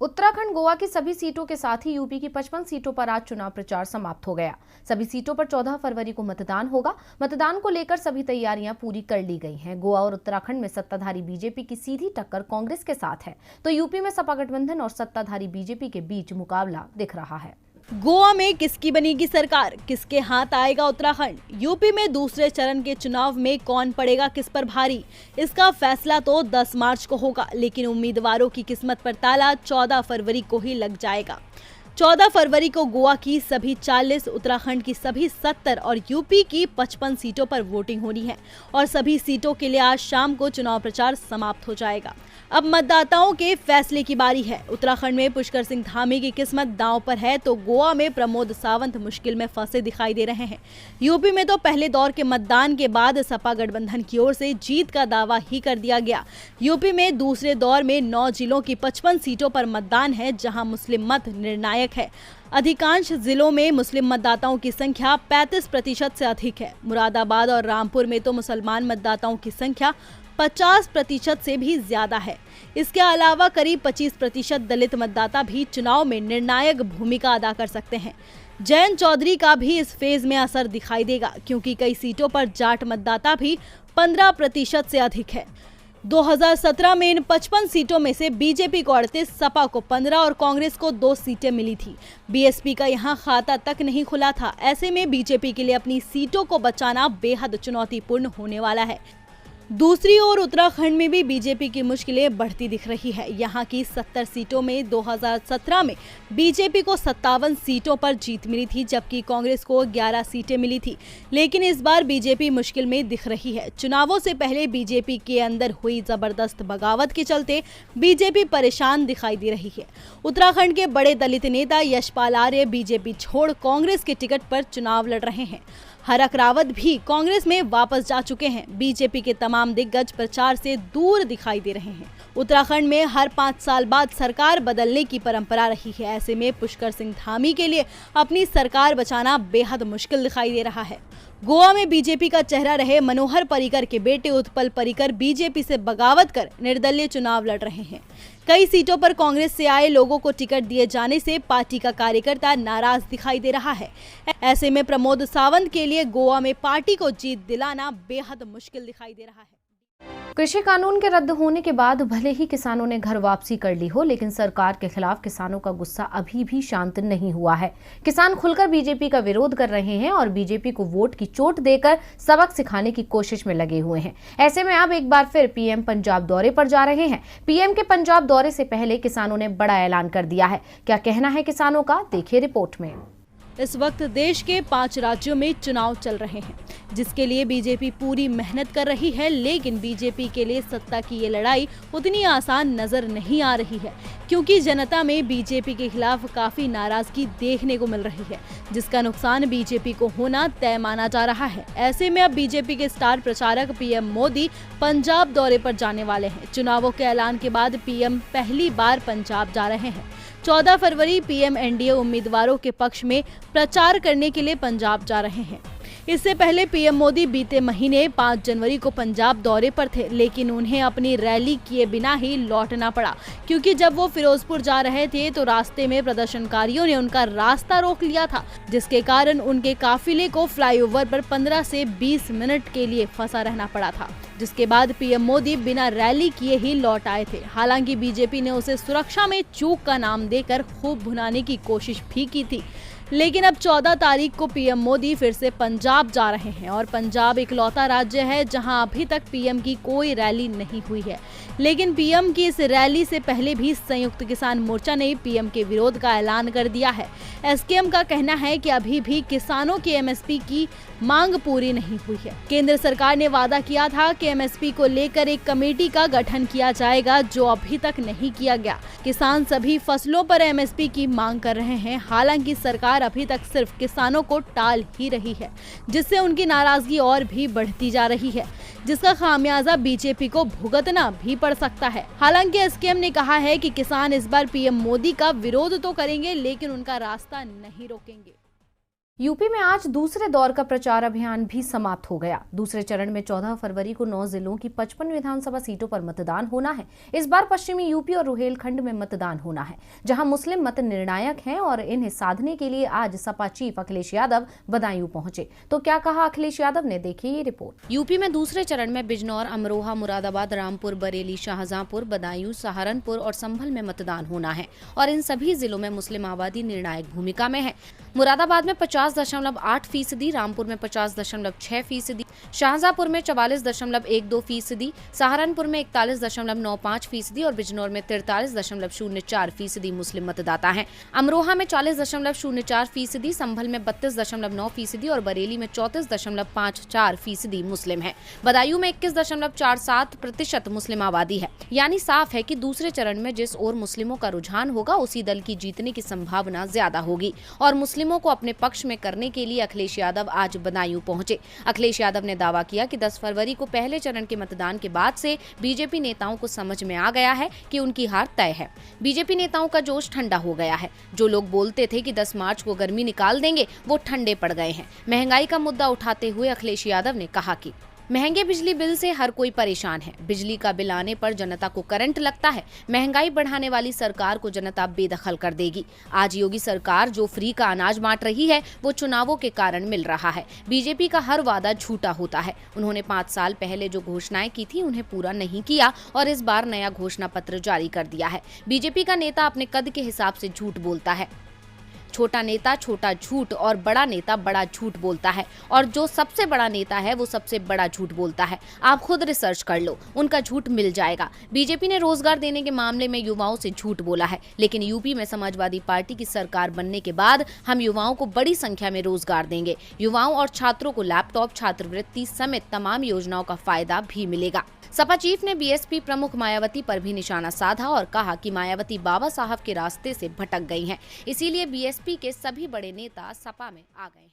उत्तराखंड गोवा की सभी सीटों के साथ ही यूपी की 55 सीटों पर आज चुनाव प्रचार समाप्त हो गया। सभी सीटों पर 14 फरवरी को मतदान होगा। मतदान को लेकर सभी तैयारियां पूरी कर ली गई हैं। गोवा और उत्तराखंड में सत्ताधारी बीजेपी की सीधी टक्कर कांग्रेस के साथ है, तो यूपी में सपा गठबंधन और सत्ताधारी बीजेपी के बीच मुकाबला दिख रहा है। गोवा में किसकी बनेगी सरकार, किसके हाथ आएगा उत्तराखंड? यूपी में दूसरे चरण के चुनाव में कौन पड़ेगा किस पर भारी, इसका फैसला तो 10 मार्च को होगा, लेकिन उम्मीदवारों की किस्मत पर ताला 14 फरवरी को ही लग जाएगा। 14 फरवरी को गोवा की सभी 40, उत्तराखंड की सभी 70 और यूपी की 55 सीटों पर वोटिंग होनी है और सभी सीटों के लिए आज शाम को चुनाव प्रचार समाप्त हो जाएगा। अब मतदाताओं के फैसले की बारी है। उत्तराखंड में पुष्कर सिंह धामी की किस्मत दांव पर है, तो गोवा में प्रमोद सावंत मुश्किल में फंसे दिखाई दे रहे हैं। यूपी में तो पहले दौर के मतदान के बाद सपा गठबंधन की ओर से जीत का दावा ही कर दिया गया। यूपी में दूसरे दौर में 9 जिलों की 55 सीटों पर मतदान है, जहां मुस्लिम मत निर्णायक है। अधिकांश जिलों में मुस्लिम मतदाताओं की संख्या 35% से अधिक है। मुरादाबाद और रामपुर में तो मुसलमान मतदाताओं की संख्या 50% से भी ज्यादा है। इसके अलावा करीब 25% दलित मतदाता भी चुनाव में निर्णायक भूमिका अदा कर सकते हैं। जयंत चौधरी का भी इस फेज में असर दिखाई देगा, क्योंकि कई सीटों पर जाट मतदाता भी 15% से अधिक है। 2017 में इन 55 सीटों में से बीजेपी को 38, सपा को 15 और कांग्रेस को 2 सीटें मिली थी। बीएसपी का यहां खाता तक नहीं खुला था। ऐसे में बीजेपी के लिए अपनी सीटों को बचाना बेहद चुनौतीपूर्ण होने वाला है। दूसरी ओर उत्तराखंड में भी बीजेपी की मुश्किलें बढ़ती दिख रही है। यहां की 70 सीटों में 2017 में बीजेपी को 57 सीटों पर जीत मिली थी, जबकि कांग्रेस को 11 सीटें मिली थी। लेकिन इस बार बीजेपी मुश्किल में दिख रही है। चुनावों से पहले बीजेपी के अंदर हुई जबरदस्त बगावत के चलते बीजेपी परेशान दिखाई दे रही है। उत्तराखंड के बड़े दलित नेता यशपाल आर्य बीजेपी छोड़ कांग्रेस के टिकट पर चुनाव लड़ रहे हैं। हरक रावत भी कांग्रेस में वापस जा चुके हैं। बीजेपी के तमाम दिग्गज प्रचार से दूर दिखाई दे रहे हैं। उत्तराखंड में हर 5 साल बाद सरकार बदलने की परंपरा रही है। ऐसे में पुष्कर सिंह धामी के लिए अपनी सरकार बचाना बेहद मुश्किल दिखाई दे रहा है। गोवा में बीजेपी का चेहरा रहे मनोहर पर्रिकर के बेटे उत्पल पर्रिकर बीजेपी से बगावत कर निर्दलीय चुनाव लड़ रहे हैं। कई सीटों पर कांग्रेस से आए लोगों को टिकट दिए जाने से पार्टी का कार्यकर्ता नाराज दिखाई दे रहा है। ऐसे में प्रमोद सावंत के लिए गोवा में पार्टी को जीत दिलाना बेहद मुश्किल दिखाई दे रहा है। कृषि कानून के रद्द होने के बाद भले ही किसानों ने घर वापसी कर ली हो, लेकिन सरकार के खिलाफ किसानों का गुस्सा अभी भी शांत नहीं हुआ है। किसान खुलकर बीजेपी का विरोध कर रहे हैं और बीजेपी को वोट की चोट देकर सबक सिखाने की कोशिश में लगे हुए हैं। ऐसे में अब एक बार फिर पीएम पंजाब दौरे पर जा रहे हैं। पीएम के पंजाब दौरे से पहले किसानों ने बड़ा ऐलान कर दिया है। क्या कहना है किसानों का, देखिए रिपोर्ट में। इस वक्त देश के 5 राज्यों में चुनाव चल रहे हैं, जिसके लिए बीजेपी पूरी मेहनत कर रही है। लेकिन बीजेपी के लिए सत्ता की ये लड़ाई उतनी आसान नजर नहीं आ रही है, क्योंकि जनता में बीजेपी के खिलाफ काफी नाराजगी देखने को मिल रही है, जिसका नुकसान बीजेपी को होना तय माना जा रहा है। ऐसे में अब बीजेपी के स्टार प्रचारक पीएम मोदी पंजाब दौरे पर जाने वाले हैं। चुनावों के ऐलान के बाद पीएम पहली बार पंजाब जा रहे हैं। 14 फरवरी पीएम एनडीए उम्मीदवारों के पक्ष में प्रचार करने के लिए पंजाब जा रहे हैं। इससे पहले पीएम मोदी बीते महीने 5 जनवरी को पंजाब दौरे पर थे, लेकिन उन्हें अपनी रैली किए बिना ही लौटना पड़ा, क्योंकि जब वो फिरोजपुर जा रहे थे तो रास्ते में प्रदर्शनकारियों ने उनका रास्ता रोक लिया था, जिसके कारण उनके काफिले को फ्लाईओवर पर 15 से 20 मिनट के लिए फंसा रहना पड़ा था, जिसके बाद पीएम मोदी बिना रैली किए ही लौट आए थे। हालांकि बीजेपी ने उसे सुरक्षा में चूक का नाम देकर खूब भुनाने की कोशिश भी की थी, लेकिन अब 14 तारीख को पीएम मोदी फिर से पंजाब जा रहे हैं और पंजाब इकलौता राज्य है जहां अभी तक पीएम की कोई रैली नहीं हुई है। लेकिन पीएम की इस रैली से पहले भी संयुक्त किसान मोर्चा ने पीएम के विरोध का ऐलान कर दिया है। एसकेएम का कहना है कि अभी भी किसानों की एमएसपी की मांग पूरी नहीं हुई है। केंद्र सरकार ने वादा किया था कि एमएसपी को लेकर एक कमेटी का गठन किया जाएगा, जो अभी तक नहीं किया गया। किसान सभी फसलों पर एमएसपी की मांग कर रहे हैं। हालांकि सरकार अभी तक सिर्फ किसानों को टाल ही रही है, जिससे उनकी नाराजगी और भी बढ़ती जा रही है, जिसका खामियाजा बीजेपी को भुगतना भी पड़ सकता है। हालांकि एसकेएम ने कहा है कि किसान इस बार पीएम मोदी का विरोध तो करेंगे, लेकिन उनका रास्ता नहीं रोकेंगे। यूपी में आज दूसरे दौर का प्रचार अभियान भी समाप्त हो गया। दूसरे चरण में 14 फरवरी को 9 जिलों की 55 विधानसभा सीटों पर मतदान होना है। इस बार पश्चिमी यूपी और रुहेलखंड में मतदान होना है, जहां मुस्लिम मत निर्णायक हैं और इन्हें साधने के लिए आज सपा चीफ अखिलेश यादव बदायूं पहुंचे। तो क्या कहा अखिलेश यादव ने, देखिए ये रिपोर्ट। यूपी में दूसरे चरण में बिजनौर, अमरोहा, मुरादाबाद, रामपुर, बरेली, शाहजहांपुर, बदायूं, सहारनपुर और संभल में मतदान होना है और इन सभी जिलों में मुस्लिम आबादी निर्णायक भूमिका में है। मुरादाबाद में 50.8%, रामपुर में 50.6%, शाहजहांपुर में 44.12%, सहारनपुर में 41.95% और बिजनौर में 43.04% मुस्लिम मतदाता हैं। अमरोहा में 40.04%, संभल में 32.9% और बरेली में 34.54% मुस्लिम है। बदायूं में 21.47% मुस्लिम आबादी है। यानी साफ है कि दूसरे चरण में जिस ओर मुस्लिमों का रुझान होगा उसी दल की जीतने की संभावना ज्यादा होगी और मुस्लिमों को अपने पक्ष में करने के लिए अखिलेश यादव आज बदायूं पहुंचे। अखिलेश यादव ने दावा किया कि 10 फरवरी को पहले चरण के मतदान के बाद से बीजेपी नेताओं को समझ में आ गया है कि उनकी हार तय है। बीजेपी नेताओं का जोश ठंडा हो गया है। जो लोग बोलते थे कि 10 मार्च को गर्मी निकाल देंगे, वो ठंडे पड़ गए हैं। महंगाई का मुद्दा उठाते हुए अखिलेश यादव ने कहा कि महंगे बिजली बिल से हर कोई परेशान है। बिजली का बिल आने पर जनता को करंट लगता है। महंगाई बढ़ाने वाली सरकार को जनता बेदखल कर देगी। आज योगी सरकार जो फ्री का अनाज बांट रही है वो चुनावों के कारण मिल रहा है। बीजेपी का हर वादा झूठा होता है। उन्होंने 5 साल पहले जो घोषणाएं की थी उन्हें पूरा नहीं किया और इस बार नया घोषणा पत्र जारी कर दिया है। बीजेपी का नेता अपने कद के हिसाब से झूठ बोलता है। छोटा नेता छोटा झूठ और बड़ा नेता बड़ा झूठ बोलता है और जो सबसे बड़ा नेता है वो सबसे बड़ा झूठ बोलता है। आप खुद रिसर्च कर लो, उनका झूठ मिल जाएगा। बीजेपी ने रोजगार देने के मामले में युवाओं से झूठ बोला है, लेकिन यूपी में समाजवादी पार्टी की सरकार बनने के बाद हम युवाओं को बड़ी संख्या में रोजगार देंगे। युवाओं और छात्रों को लैपटॉप, छात्रवृत्ति समेत तमाम योजनाओं का फायदा भी मिलेगा। सपा चीफ ने बीएसपी प्रमुख मायावती पर भी निशाना साधा और कहा कि मायावती बाबा साहब के रास्ते से भटक गई हैं, इसीलिए बीएसपी के सभी बड़े नेता सपा में आ गए हैं।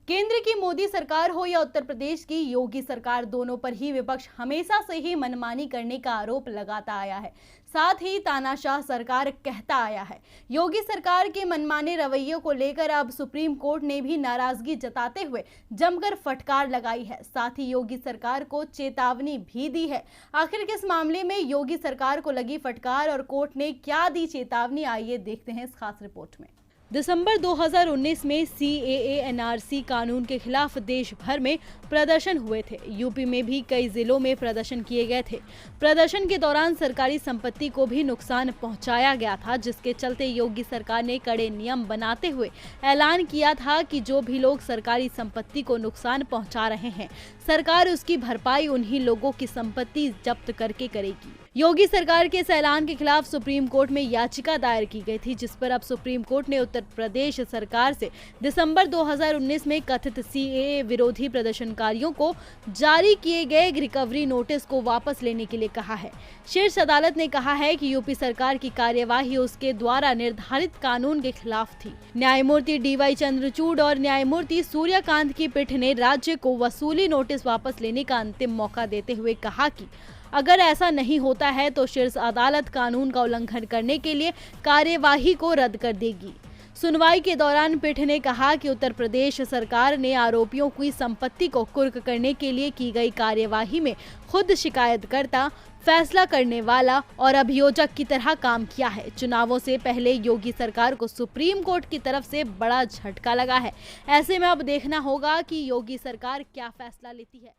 केंद्र की मोदी सरकार हो या उत्तर प्रदेश की योगी सरकार, दोनों पर ही विपक्ष हमेशा से ही मनमानी करने का आरोप लगाता आया है। साथ ही तानाशाह सरकार कहता आया है। योगी सरकार के मनमाने रवैये को लेकर अब सुप्रीम कोर्ट ने भी नाराजगी जताते हुए जमकर फटकार लगाई है। साथ ही योगी सरकार को चेतावनी भी दी है। आखिर किस मामले में योगी सरकार को लगी फटकार और कोर्ट ने क्या दी चेतावनी, आइए देखते हैं इस खास रिपोर्ट में। दिसंबर 2019 में CAA NRC कानून के खिलाफ देश भर में प्रदर्शन हुए थे। यूपी में भी कई जिलों में प्रदर्शन किए गए थे। प्रदर्शन के दौरान सरकारी संपत्ति को भी नुकसान पहुंचाया गया था, जिसके चलते योगी सरकार ने कड़े नियम बनाते हुए ऐलान किया था कि जो भी लोग सरकारी संपत्ति को नुकसान पहुंचा रहे हैं, सरकार उसकी भरपाई उन्हीं लोगों की संपत्ति जब्त करके करेगी। योगी सरकार के इस ऐलान के खिलाफ सुप्रीम कोर्ट में याचिका दायर की गई थी, जिस पर अब सुप्रीम कोर्ट ने उत्तर प्रदेश सरकार से दिसंबर 2019 में कथित CAA विरोधी प्रदर्शनकारियों को जारी किए गए रिकवरी नोटिस को वापस लेने के लिए कहा है। शीर्ष अदालत ने कहा है कि यूपी सरकार की कार्यवाही उसके द्वारा निर्धारित कानून के खिलाफ थी। न्यायमूर्ति DY चंद्रचूड़ और न्यायमूर्ति सूर्यकांत की पीठ ने राज्य को वसूली नोटिस वापस लेने का अंतिम मौका देते हुए कहा कि अगर ऐसा नहीं होता है तो शीर्ष अदालत कानून का उल्लंघन करने के लिए कार्यवाही को रद्द कर देगी। सुनवाई के दौरान पीठ ने कहा कि उत्तर प्रदेश सरकार ने आरोपियों की संपत्ति को कुर्क करने के लिए की गई कार्यवाही में खुद शिकायतकर्ता, फैसला करने वाला और अभियोजक की तरह काम किया है। चुनावों से पहले योगी सरकार को सुप्रीम कोर्ट की तरफ से बड़ा झटका लगा है। ऐसे में अब देखना होगा कि योगी सरकार क्या फैसला लेती है।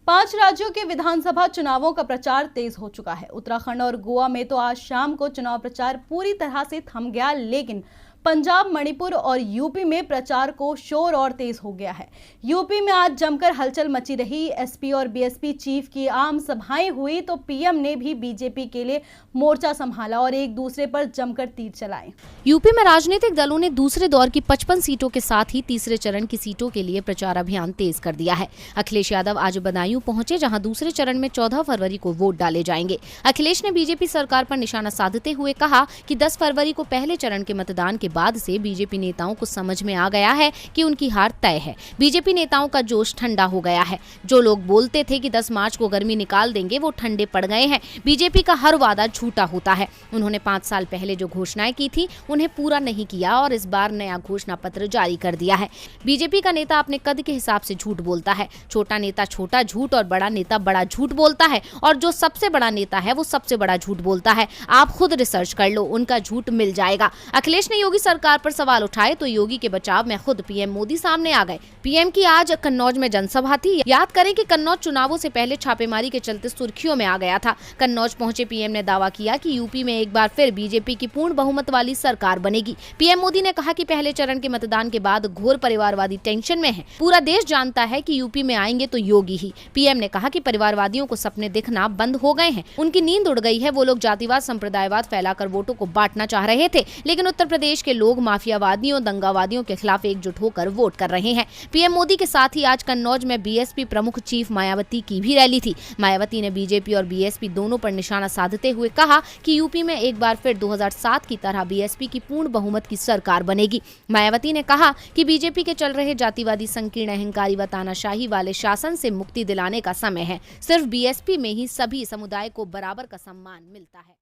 5 राज्यों के विधानसभा चुनावों का प्रचार तेज हो चुका है। उत्तराखंड और गोवा में तो आज शाम को चुनाव प्रचार पूरी तरह से थम गया, लेकिन पंजाब, मणिपुर और यूपी में प्रचार को शोर और तेज हो गया है। यूपी में आज जमकर हलचल मची रही। एसपी और बीएसपी चीफ की आम सभाएं हुई तो पीएम ने भी बीजेपी के लिए मोर्चा संभाला और एक दूसरे पर जमकर तीर चलाए। यूपी में राजनीतिक दलों ने दूसरे दौर की 55 सीटों के साथ ही तीसरे चरण की सीटों के लिए प्रचार अभियान तेज कर दिया है। अखिलेश यादव आज बदायूं पहुंचे, जहां दूसरे चरण में 14 फरवरी को वोट डाले जाएंगे। अखिलेश ने बीजेपी सरकार पर निशाना साधते हुए कहा कि 10 फरवरी को पहले चरण के मतदान के के बाद से बीजेपी नेताओं को समझ में आ गया है कि उनकी हार तय है। बीजेपी नेताओं का जोश ठंडा हो गया है। जो लोग बोलते थे कि 10 मार्च को गर्मी निकाल देंगे, वो ठंडे पड़ गए हैं। बीजेपी का हर वादा झूठा होता है। उन्होंने 5 साल पहले जो घोषणाएं की थी उन्हें पूरा नहीं किया और इस बार नया घोषणा पत्र जारी कर दिया है। बीजेपी का नेता अपने कद के हिसाब से झूठ बोलता है। छोटा नेता छोटा झूठ और बड़ा नेता बड़ा झूठ बोलता है, और जो सबसे बड़ा नेता है वो सबसे बड़ा झूठ बोलता है। आप खुद रिसर्च कर लो, उनका झूठ मिल जाएगा। अखिलेश ने योगी सरकार पर सवाल उठाए तो योगी के बचाव में खुद पीएम मोदी सामने आ गए। पीएम की आज कन्नौज में जनसभा थी। याद करें कि कन्नौज चुनावों से पहले छापेमारी के चलते सुर्खियों में आ गया था। कन्नौज पहुंचे पीएम ने दावा किया कि यूपी में एक बार फिर बीजेपी की पूर्ण बहुमत वाली सरकार बनेगी। पीएम मोदी ने कहा कि पहले चरण के मतदान के बाद घोर परिवारवादी टेंशन में है। पूरा देश जानता है कि यूपी में आएंगे तो योगी ही। पीएम ने कहा कि परिवारवादियों को सपने दिखना बंद हो गए हैं, उनकी नींद उड़ गई है। वो लोग जातिवाद संप्रदायवाद फैलाकर वोटों को बांटना चाह रहे थे, लेकिन उत्तर प्रदेश के लोग माफियावादियों दंगावादियों के खिलाफ एकजुट होकर वोट कर रहे हैं। पीएम मोदी के साथ ही आज कन्नौज में बीएसपी प्रमुख चीफ मायावती की भी रैली थी। मायावती ने बीजेपी और बीएसपी दोनों पर निशाना साधते हुए कहा कि यूपी में एक बार फिर 2007 की तरह बीएसपी की पूर्ण बहुमत की सरकार बनेगी। मायावती ने कहा कि बीजेपी के चल रहे जातिवादी संकीर्ण अहंकारी व तानाशाही वाले शासन से मुक्ति दिलाने का समय है। सिर्फ बीएसपी में ही सभी समुदाय को बराबर का सम्मान मिलता है।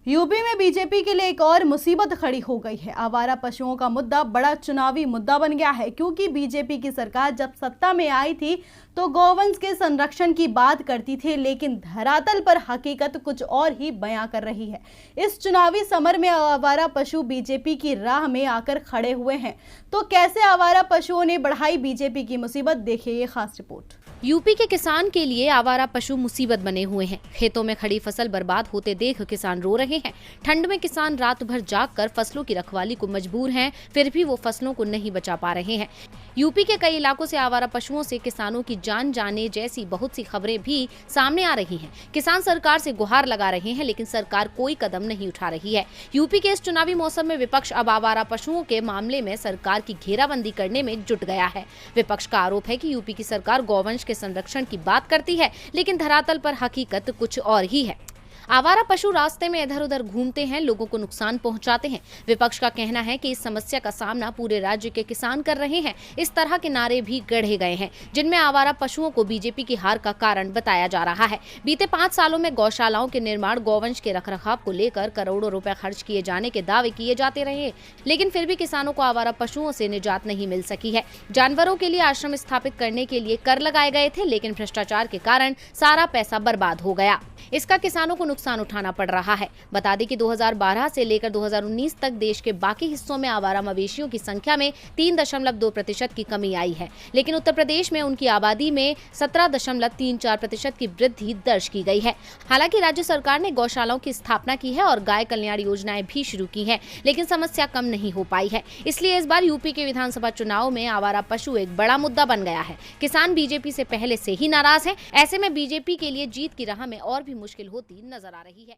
यूपी में बीजेपी के लिए एक और मुसीबत खड़ी हो गई है। आवारा पशुओं का मुद्दा बड़ा चुनावी मुद्दा बन गया है, क्योंकि बीजेपी की सरकार जब सत्ता में आई थी तो गौवंश के संरक्षण की बात करती थी, लेकिन धरातल पर हकीकत कुछ और ही बयां कर रही है। इस चुनावी समर में आवारा पशु बीजेपी की राह में आकर खड़े हुए हैं। तो कैसे आवारा पशुओं ने बढ़ाई बीजेपी की मुसीबत, देखिए ये खास रिपोर्ट। यूपी के किसान के लिए आवारा पशु मुसीबत बने हुए हैं। खेतों में खड़ी फसल बर्बाद होते देख किसान रो रहे हैं। ठंड में किसान रात भर जागकर फसलों की रखवाली को मजबूर हैं, फिर भी वो फसलों को नहीं बचा पा रहे हैं। यूपी के कई इलाकों से आवारा पशुओं से किसानों की जान जाने जैसी बहुत सी खबरें भी सामने आ रही हैं। किसान सरकार से गुहार लगा रहे हैं, लेकिन सरकार कोई कदम नहीं उठा रही है। यूपी के इस चुनावी मौसम में विपक्ष अब आवारा पशुओं के मामले में सरकार की घेराबंदी करने में जुट गया है। विपक्ष का आरोप है कि यूपी की सरकार गौवंश के संरक्षण की बात करती है, लेकिन धरातल पर हकीकत कुछ और ही है। आवारा पशु रास्ते में इधर उधर घूमते हैं, लोगों को नुकसान पहुंचाते हैं। विपक्ष का कहना है कि इस समस्या का सामना पूरे राज्य के किसान कर रहे हैं। इस तरह के नारे भी गढ़े गए हैं, जिनमें आवारा पशुओं को बीजेपी की हार का कारण बताया जा रहा है। बीते 5 सालों में गौशालाओं के निर्माण, गौवंश के रखरखाव को लेकर करोड़ों रुपए खर्च किए जाने के दावे किए जाते रहे, लेकिन फिर भी किसानों को आवारा पशुओं से निजात नहीं मिल सकी है। जानवरों के लिए आश्रम स्थापित करने के लिए कर लगाए गए थे, लेकिन भ्रष्टाचार के कारण सारा पैसा बर्बाद हो गया। इसका किसानों को नुकसान उठाना पड़ रहा है। बता दें कि 2012 से लेकर 2019 तक देश के बाकी हिस्सों में आवारा मवेशियों की संख्या में 3.2% की कमी आई है, लेकिन उत्तर प्रदेश में उनकी आबादी में 17.34% की वृद्धि दर्ज की गई है। हालांकि राज्य सरकार ने गौशालाओं की स्थापना की है और गाय कल्याण योजनाएं भी शुरू की हैं, लेकिन समस्या कम नहीं हो पाई है। इसलिए इस बार यूपी के विधानसभा चुनाव में आवारा पशु एक बड़ा मुद्दा बन गया है। किसान बीजेपी से पहले से ही नाराज हैं। ऐसे में बीजेपी के लिए जीत की राह में और भी मुश्किल होती नजर आ रही है।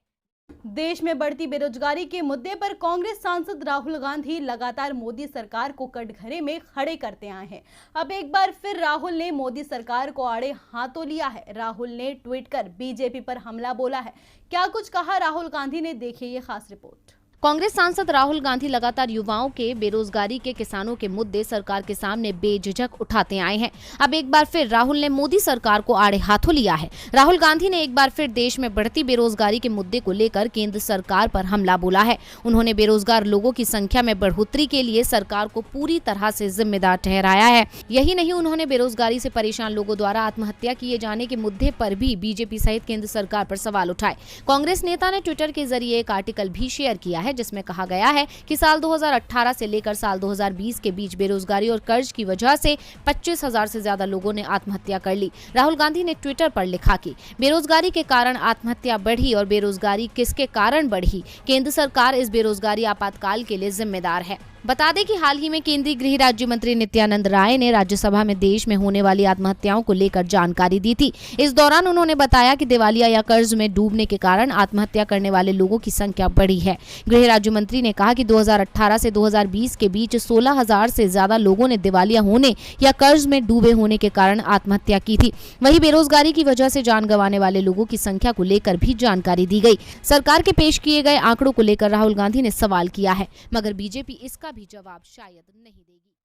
देश में बढ़ती बेरोजगारी के मुद्दे पर कांग्रेस सांसद राहुल गांधी लगातार मोदी सरकार को कटघरे में खड़े करते आए हैं। अब एक बार फिर राहुल ने मोदी सरकार को आड़े हाथों लिया है। राहुल ने ट्वीट कर बीजेपी पर हमला बोला है। क्या कुछ कहा राहुल गांधी ने, देखिए ये खास रिपोर्ट। कांग्रेस सांसद राहुल गांधी लगातार युवाओं के, बेरोजगारी के, किसानों के मुद्दे सरकार के सामने बेझिझक उठाते आए हैं। अब एक बार फिर राहुल ने मोदी सरकार को आड़े हाथों लिया है। राहुल गांधी ने एक बार फिर देश में बढ़ती बेरोजगारी के मुद्दे को लेकर केंद्र सरकार पर हमला बोला है। उन्होंने बेरोजगार लोगों की संख्या में बढ़ोतरी के लिए सरकार को पूरी तरह से जिम्मेदार ठहराया है। यही नहीं, उन्होंने बेरोजगारी से परेशान लोगों द्वारा आत्महत्या किए जाने के मुद्दे पर भी बीजेपी सहित केंद्र सरकार पर सवाल उठाए। कांग्रेस नेता ने ट्विटर के जरिए एक आर्टिकल भी शेयर किया है, जिसमें कहा गया है कि साल 2018 से लेकर साल 2020 के बीच बेरोजगारी और कर्ज की वजह से 25,000 से ज्यादा लोगों ने आत्महत्या कर ली। राहुल गांधी ने ट्विटर पर लिखा कि बेरोजगारी के कारण आत्महत्या बढ़ी और बेरोजगारी किसके कारण बढ़ी, केंद्र सरकार इस बेरोजगारी आपातकाल के लिए जिम्मेदार है। बता दें कि हाल ही में केंद्रीय गृह राज्य मंत्री नित्यानंद राय ने राज्यसभा में देश में होने वाली आत्महत्याओं को लेकर जानकारी दी थी। इस दौरान उन्होंने बताया कि दिवालिया या कर्ज में डूबने के कारण आत्महत्या करने वाले लोगों की संख्या बढ़ी है। गृह राज्य मंत्री ने कहा कि 2018 से 2020 के बीच 16,000 से ज्यादा लोगों ने दिवालिया होने या कर्ज में डूबे होने के कारण आत्महत्या की थी। वहीं बेरोजगारी की वजह से जान गंवाने वाले लोगों की संख्या को लेकर भी जानकारी दी गई। सरकार के पेश किए गए आंकड़ों को लेकर राहुल गांधी ने सवाल किया है, मगर बीजेपी इसका भी जवाब शायद नहीं देगी।